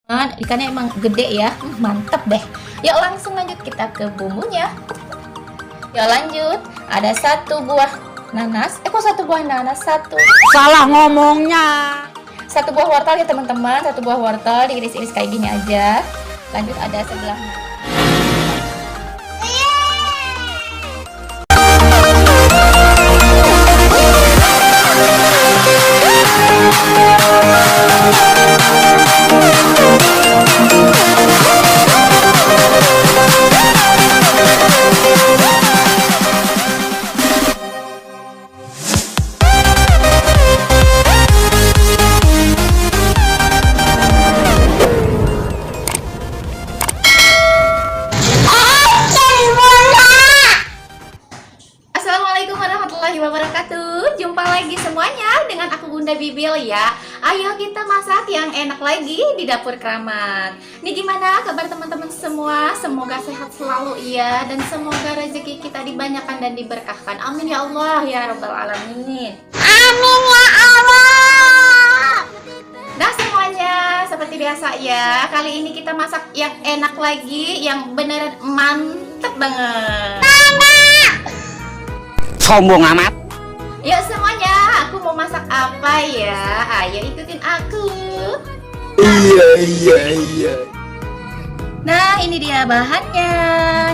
Ikannya emang gede ya, mantep deh. Yuk langsung lanjut kita ke bumbunya. Yuk lanjut, ada satu buah nanas. Kok satu buah nanas? Salah ngomongnya. Satu buah wortel ya teman-teman, satu buah wortel diiris-iris kayak gini aja. Lanjut ada sebelah Assalamualaikum warahmatullahi wabarakatuh. Jumpa lagi semuanya dengan aku Bunda Bibil ya. Ayo kita masak yang enak lagi di dapur keramat. Nih gimana kabar teman-teman semua? Semoga sehat selalu ya, dan semoga rezeki kita dibanyakan dan diberkahkan. Amin ya Allah ya rabbal alamin. Amin ya Allah. Nah semuanya, seperti biasa ya, kali ini kita masak yang enak lagi, yang beneran mantep banget. Sombong amat. Yuk semuanya, aku mau masak apa ya? Ayo ikutin aku. Iya. Nah ini dia bahannya.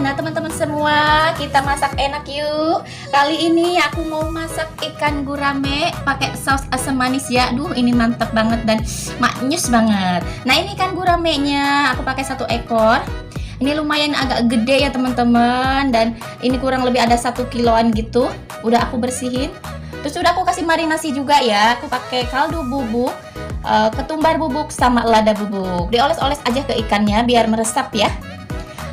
Nah teman-teman semua, kita masak enak yuk. Kali ini aku mau masak ikan gurame pakai saus asam manis ya. Duh ini mantep banget dan maknyus banget. Nah ini ikan guramenya aku pakai 1 ekor. Ini lumayan agak gede ya teman-teman, dan ini kurang lebih ada 1 kiloan gitu. Udah aku bersihin. Terus udah aku kasih marinasi juga ya. Aku pakai kaldu bubuk, ketumbar bubuk sama lada bubuk. Dioles-oles aja ke ikannya biar meresap ya.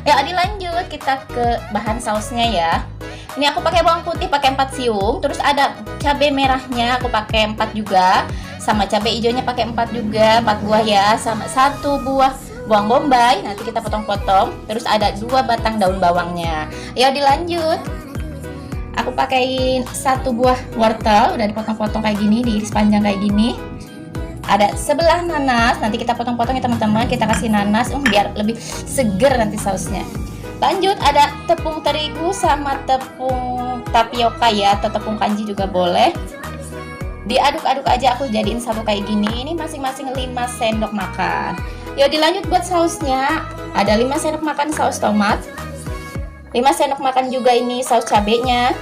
Ya dilanjut kita ke bahan sausnya ya. Ini aku pakai bawang putih pakai 4 siung, terus ada cabai merahnya aku pakai 4 juga, sama cabai hijaunya pakai 4 juga, 4 buah ya, sama 1 buah bawang bombay, nanti kita potong-potong. Terus ada 2 batang daun bawangnya. Ya dilanjut. Aku pakein 1 buah wortel, udah dipotong-potong kayak gini, diiris panjang kayak gini. Ada sebelah nanas, nanti kita potong-potong ya teman-teman. Kita kasih nanas, biar lebih seger nanti sausnya. Lanjut ada tepung terigu sama tepung tapioka ya, atau tepung kanji juga boleh. Diaduk-aduk aja, aku jadiin satu kayak gini. Ini masing-masing 5 sendok makan. Yuk dilanjut buat sausnya. Ada 5 sendok makan saus tomat, 5 sendok makan juga ini saus cabenya.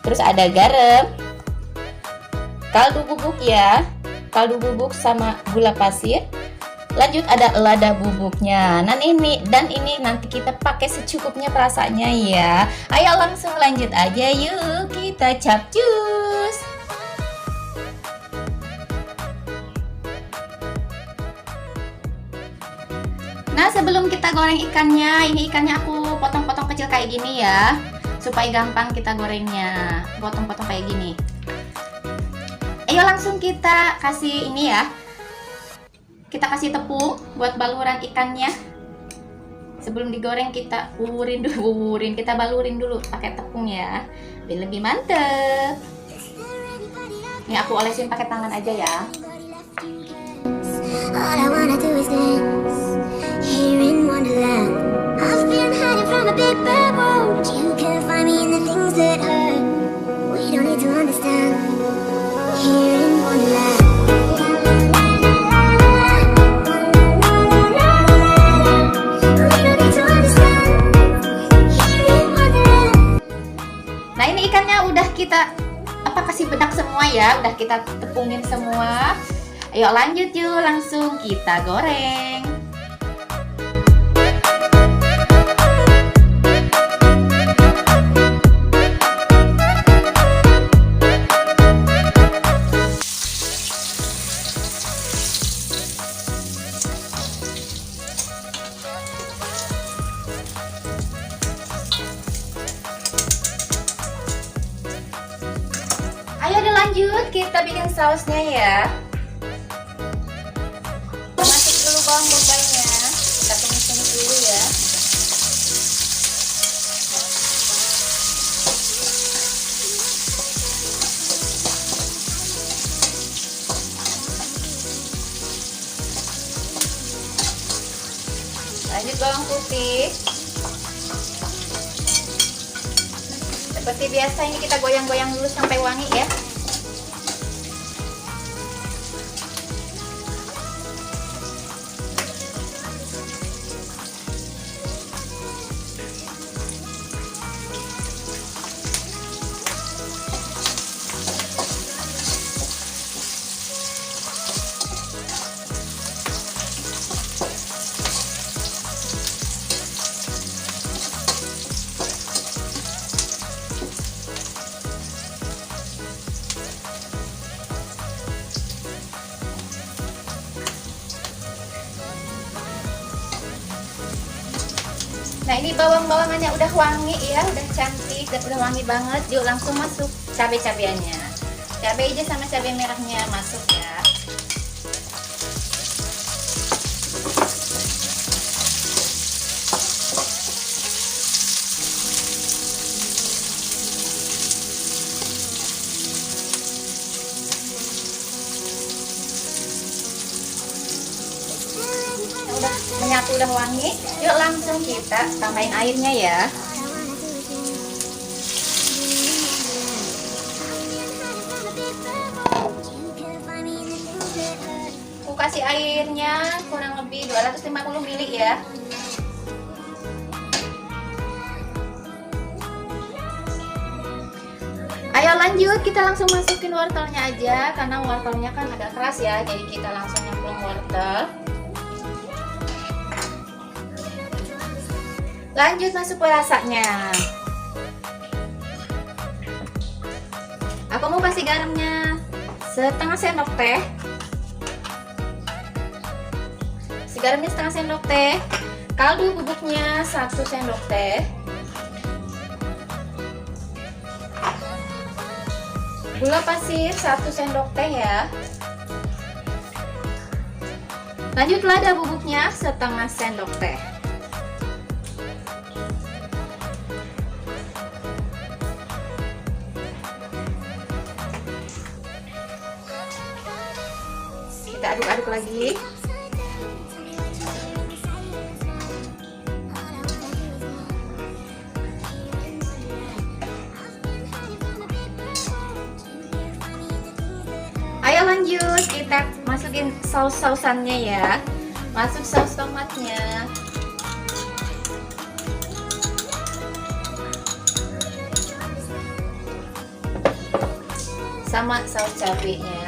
Terus ada garam, kaldu bubuk ya, kaldu bubuk sama gula pasir. Lanjut ada lada bubuknya. Dan ini nanti kita pakai secukupnya perasaannya ya. Ayo langsung lanjut aja yuk, kita capcus. Nah sebelum kita goreng ikannya, ini ikannya aku potong-potong kecil kayak gini ya, supaya gampang kita gorengnya. Potong-potong kayak gini. Ayo langsung kita kasih ini ya, kita kasih tepung buat baluran ikannya. Sebelum digoreng kita kita balurin dulu pakai tepung ya, biar lebih mantep. Ini aku olesin pakai tangan aja ya. All I wanna do is dance here in Wonderland. I've been hiding from a big bad world. You can find me in the things that hurt. We don't need to understand. Here in Wonderland. Nah ini ikannya udah kita kasih bedak semua ya, udah kita tepungin semua. Ayo lanjut yuk, langsung kita goreng. Ayo dilanjut, kita bikin sausnya ya. Masuk dulu bawang bombaynya, kita tumis-tumis dulu ya. Lanjut bawang putih. Seperti biasa ini kita goyang-goyang dulu sampai wangi ya. Nah ini bawang-bawangannya udah wangi ya, udah cantik dan udah wangi banget. Yuk langsung masuk cabai-cabiannya. Cabai hijau sama cabai merahnya masuk ya. Udah menyatu, udah wangi. Yuk langsung kita tambahin airnya ya. Aku kasih airnya kurang lebih 250 ml ya. Ayo lanjut, kita langsung masukin wortelnya aja karena wortelnya kan agak keras ya, jadi kita langsung nyemplung wortel. Lanjut masuk rasanya. Aku mau kasih garamnya setengah sendok teh. Garamnya setengah sendok teh. Kaldu bubuknya 1 sendok teh. Gula pasir 1 sendok teh ya. Lanjut lada bubuknya setengah sendok teh. Kita aduk-aduk lagi. Ayo lanjut, kita masukin saus-sausannya ya. Masuk saus tomatnya. Sama saus cabenya.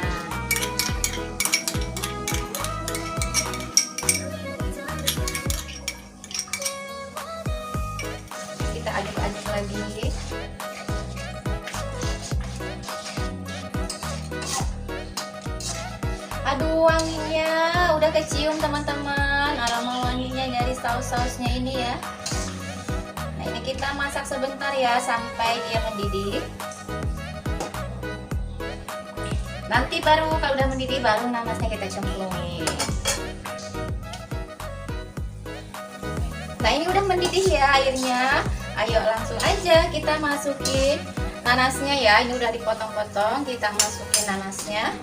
Kita aduk-aduk lagi. Aduh wanginya udah kecium teman-teman, aroma wanginya dari saus-sausnya ini ya. Nah ini kita masak sebentar ya sampai dia mendidih. Nanti baru kalau udah mendidih baru nanasnya kita cemplungin. Nah ini udah mendidih ya airnya. Ayo langsung aja kita masukin nanasnya ya. Ini udah dipotong-potong, kita masukin nanasnya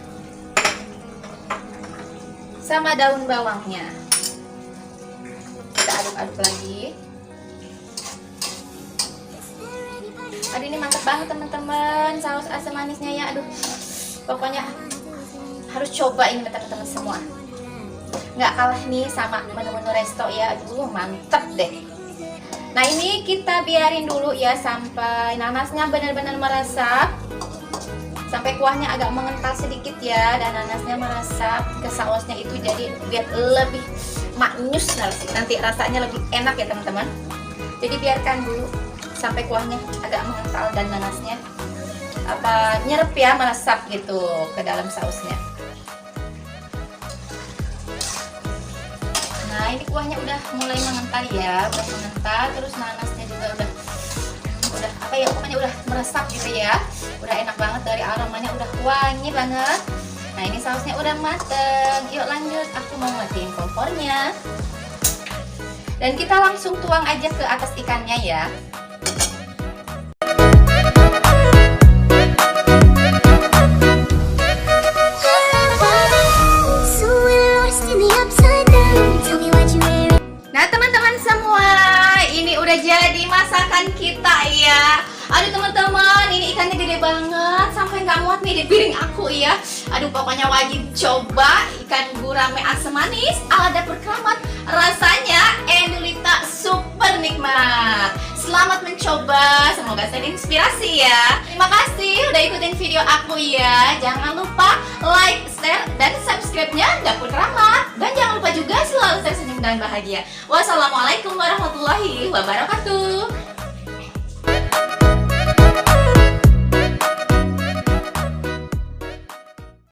sama daun bawangnya. Kita aduk-aduk lagi. Aduh ini mantap banget teman-teman saus asam manisnya ya. Aduh pokoknya harus coba ini teman-teman semua. Nggak kalah nih sama menu-menu resto ya. Aduh mantap deh. Nah ini kita biarin dulu ya sampai nanasnya benar-benar meresap, sampai kuahnya agak mengental sedikit ya, dan nanasnya meresap ke sausnya itu, jadi biar lebih maknyus nanti rasanya lebih enak ya teman-teman. Jadi biarkan dulu sampai kuahnya agak mengental dan nanasnya nyerep ya, meresap gitu ke dalam sausnya. Nah ini kuahnya udah mulai mengental ya, udah mengental, terus nanasnya juga udah apa ya, pokoknya udah meresap gitu ya, udah enak banget, dari aromanya udah wangi banget. Nah ini sausnya udah mateng. Yuk lanjut, aku mau matiin kompornya dan kita langsung tuang aja ke atas ikannya ya. Nah teman-teman Aduh teman-teman, ini ikannya gede banget sampai nggak muat nih di piring aku ya. Aduh pokoknya wajib coba ikan gurame asam manis ala dapur keramat. Rasanya endulita super nikmat. Selamat mencoba, semoga saya inspirasi ya. Terima kasih udah ikutin video aku ya. Jangan lupa like, share, dan subscribe-nya Dapur Keramat. Dan jangan lupa juga selalu tersenyum dan bahagia. Wassalamualaikum warahmatullahi wabarakatuh.